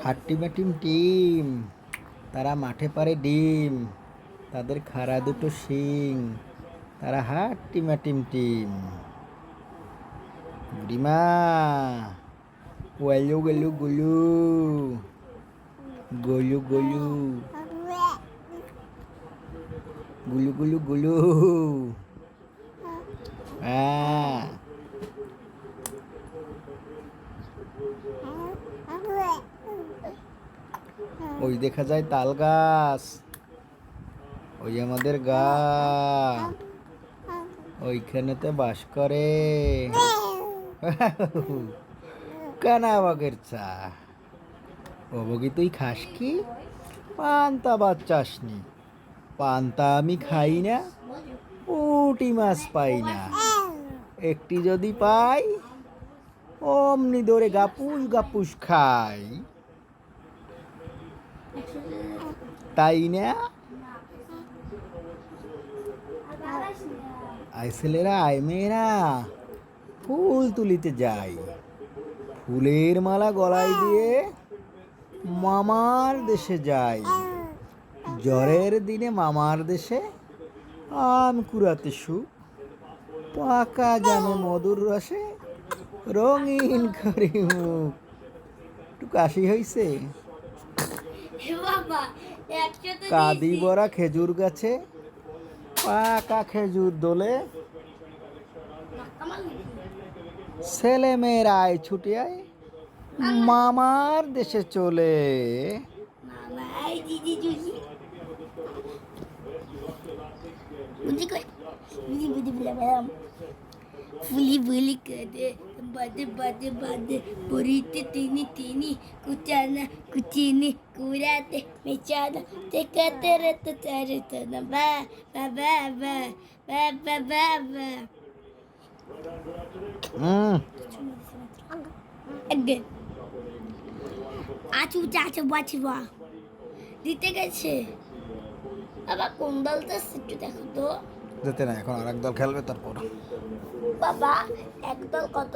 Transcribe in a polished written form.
হাট্টিমাটিম team, তারা মাঠে পারে ডিম, তাদের খাড়া দুটো শিং, তারা হাট্টিমাটিম টিম। বুড়িমা ওয়ালু গলু গুলু গলু গলু গুলু গুলু গুলু। ওই দেখা যায় তাল গাছ, ওই আমাদের গা, ওইখানেতে বাস করে কানা বাঘের চা। ও বগি তুই খাস কি? পান্তা ভাত চাসনি? পান্তা আমি খাই না, পুঁটি মাছ পাই না, একটি যদি পাই অমনি ধরে গাপুস গাপুস খাই, তাই না? আয় ছেলেরা আয় মেয়েরা, ফুল তুলিতে যাই, ফুলের মালা গলায় দিয়ে মামার দেশে যাই, জ্বরের দিনে মামার দেশে আম কুড়াতে সুখ, পাকা জামে মধুর রসে রঙিন করি মুখ। একটু কাশি হইছে? কাদি বড়া খেজুর গাছে পাকা খেজুর দোলে, ছেলে মেয়েরা আয় ছুটে আয় মামার দেশে চলে। ফুলি ফুলি কাঁদে বাদে বাদে বাদে পরিতে তিনি তিনি কুচানা কুচিনি কুড়াতে মেচানা te কাতেরে তো চারে তো না বা বা বা বা বা বা বা বা again আচু চাচু বাচিবা দিতে গেছে বাবা কোন দলটা একটু দেখো তো। যেতে না, এখন আর এক দল খেলবে তারপর। বাবা এক দল কত